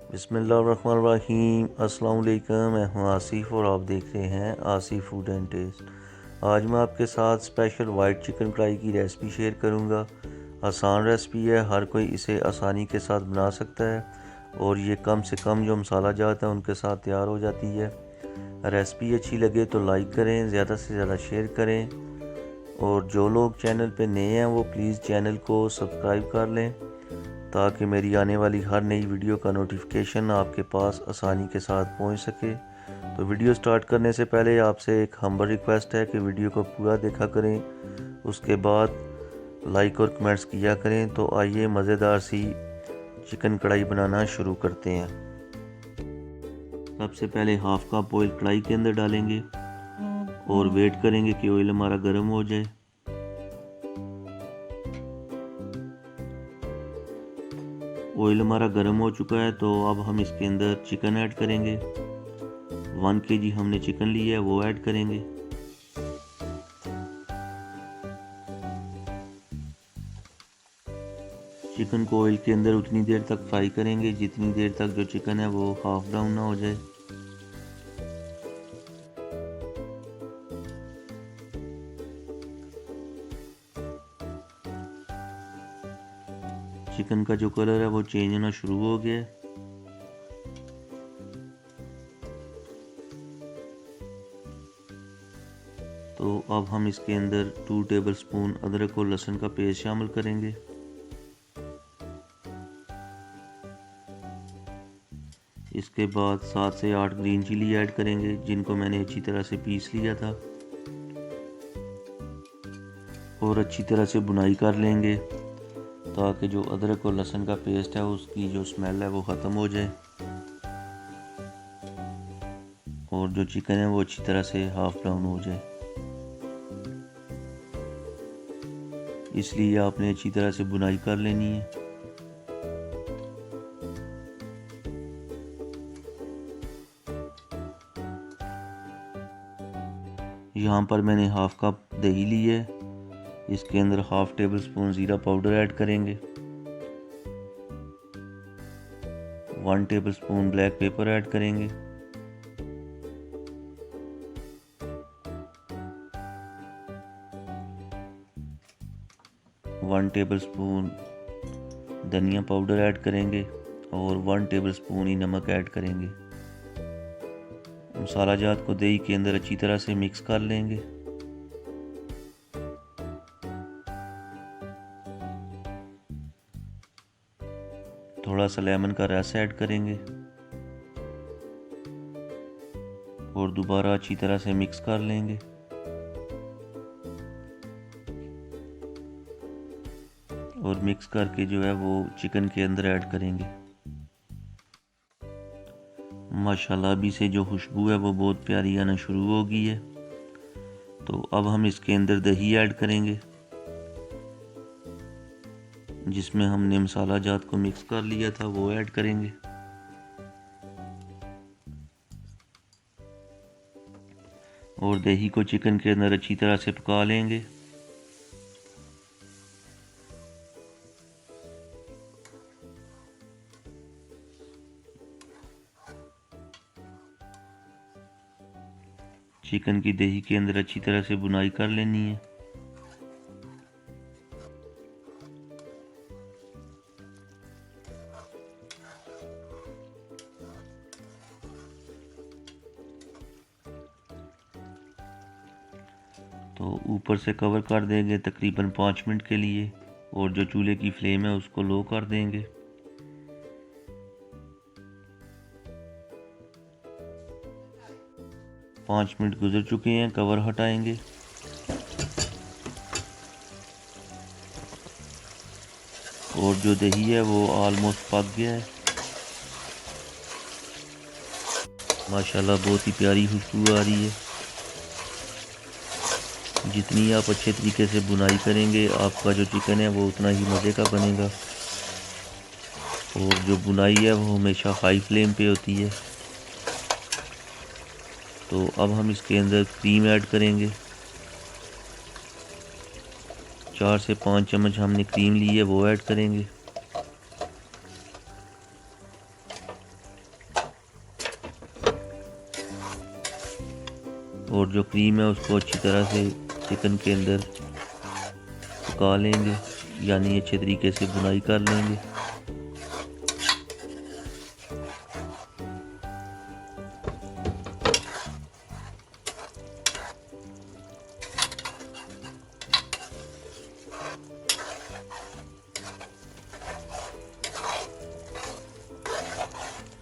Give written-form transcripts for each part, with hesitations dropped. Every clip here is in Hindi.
बिस्मिल्लाहिर्रहमानिर्रहीम। अस्सलाम वालेकुम। मैं हूं आसिफ और आप देख रहे हैं आसिफ फूड एंड टेस्ट। आज मैं आपके साथ स्पेशल वाइट चिकन कढ़ाई की रेसिपी शेयर करूंगा। आसान रेसिपी है, हर कोई इसे आसानी के साथ बना सकता है और ये कम से कम जो मसाला जात है उनके साथ तैयार हो जाती है। रेसिपी अच्छी लगे तो लाइक करें, ज़्यादा से ज़्यादा शेयर करें और जो लोग चैनल पे नए हैं वो प्लीज़ चैनल को सब्सक्राइब कर लें ताकि मेरी आने वाली हर नई वीडियो का नोटिफिकेशन आपके पास आसानी के साथ पहुंच सके। तो वीडियो स्टार्ट करने से पहले आपसे एक हम्बल रिक्वेस्ट है कि वीडियो को पूरा देखा करें, उसके बाद लाइक और कमेंट्स किया करें। तो आइए मज़ेदार सी चिकन कढ़ाई बनाना शुरू करते हैं। सबसे पहले हाफ कप ऑयल कढ़ाई के अंदर डालेंगे और वेट करेंगे कि ऑयल हमारा गर्म हो जाए। ऑयल हमारा गर्म हो चुका है तो अब हम इसके अंदर चिकन ऐड करेंगे। 1 kg हमने चिकन लिया है वो ऐड करेंगे। चिकन को ऑयल के अंदर उतनी देर तक फ्राई करेंगे जितनी देर तक जो चिकन है वो हाफ ब्राउन ना हो जाए। चिकन का जो कलर है वो चेंज होना शुरू हो गया है। तो अब हम इसके अंदर 2 टेबलस्पून अदरक और लहसुन का पेस्ट शामिल करेंगे। इसके बाद 7 से 8 ग्रीन चिली ऐड करेंगे जिनको मैंने अच्छी तरह से पीस लिया था और अच्छी तरह से बुनाई कर लेंगे ताकि जो अदरक और लहसुन का पेस्ट है उसकी जो स्मेल है वो ख़त्म हो जाए और जो चिकन है वो अच्छी तरह से हाफ ब्राउन हो जाए। इसलिए आपने अच्छी तरह से बुनाई कर लेनी है। यहाँ पर मैंने हाफ कप दही ली है। इसके अंदर हाफ टेबल स्पून ज़ीरा पाउडर ऐड करेंगे। 1 table spoon black pepper add करेंगे। वन टेबल स्पून धनिया पाउडर ऐड करेंगे और 1 टेबल स्पून ही नमक ऐड करेंगे। मसाला जात को दही के अंदर अच्छी तरह से मिक्स कर लेंगे। थोड़ा सा लेमन का रस ऐड करेंगे और दोबारा अच्छी तरह से मिक्स कर लेंगे। और मिक्स करके जो है वो चिकन के अंदर ऐड करेंगे। माशाल्लाह अभी से जो खुशबू है वो बहुत प्यारी आना शुरू हो गई है। तो अब हम इसके अंदर दही ऐड करेंगे जिसमें हमने मसाला जात को मिक्स कर लिया था वो ऐड करेंगे। और दही को चिकन के अंदर अच्छी तरह से पका लेंगे। चिकन की दही के अंदर अच्छी तरह से बुनाई कर लेनी है। तो ऊपर से कवर कर देंगे तकरीबन 5 मिनट के लिए और जो चूल्हे की फ्लेम है उसको लो कर देंगे। पाँच मिनट गुजर चुके हैं, कवर हटाएंगे। और जो दही है वो ऑलमोस्ट पक गया है। माशाल्लाह बहुत ही प्यारी खुशबू आ रही है। जितनी आप अच्छे तरीके से बुनाई करेंगे आपका जो चिकन है वो उतना ही मज़े का बनेगा। और जो बुनाई है वो हमेशा हाई फ्लेम पे होती है। तो अब हम इसके अंदर क्रीम ऐड करेंगे। 4 से 5 चम्मच हमने क्रीम ली है वो ऐड करेंगे। और जो क्रीम है उसको अच्छी तरह से चिकन के अंदर पका लेंगे, यानी अच्छे तरीके से बुनाई कर लेंगे।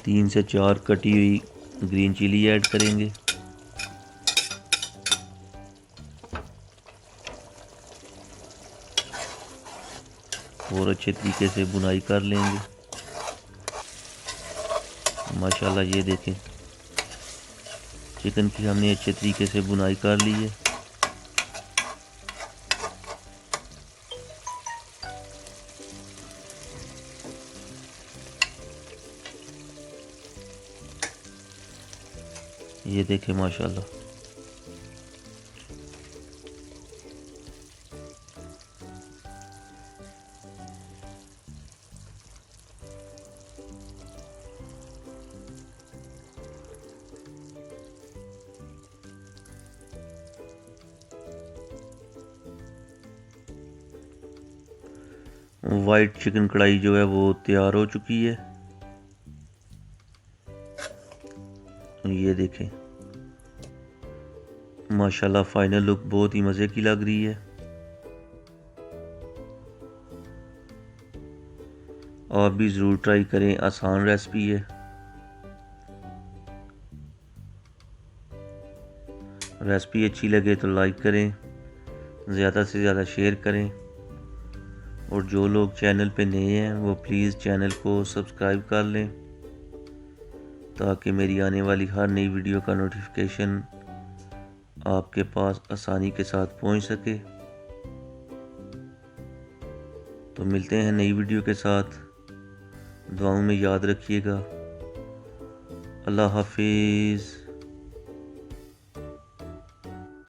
तीन से चार कटी हुई ग्रीन चिली ऐड करेंगे। और अच्छे तरीके से बुनाई कर लेंगे। माशाल्लाह ये देखें, चिकन की हमने अच्छे तरीके से बुनाई कर ली है। ये देखें माशाल्लाह। वाइट चिकन कढ़ाई जो है वो तैयार हो चुकी है। ये देखें माशाल्लाह, फाइनल लुक बहुत ही मज़े की लग रही है। आप भी ज़रूर ट्राई करें, आसान रेसिपी है। रेसिपी अच्छी लगे तो लाइक करें, ज़्यादा से ज़्यादा शेयर करें, और जो लोग चैनल पे नए हैं वो प्लीज़ चैनल को सब्सक्राइब कर लें ताकि मेरी आने वाली हर नई वीडियो का नोटिफिकेशन आपके पास आसानी के साथ पहुंच सके। तो मिलते हैं नई वीडियो के साथ। दुआओं में याद रखिएगा। अल्लाह हाफिज़।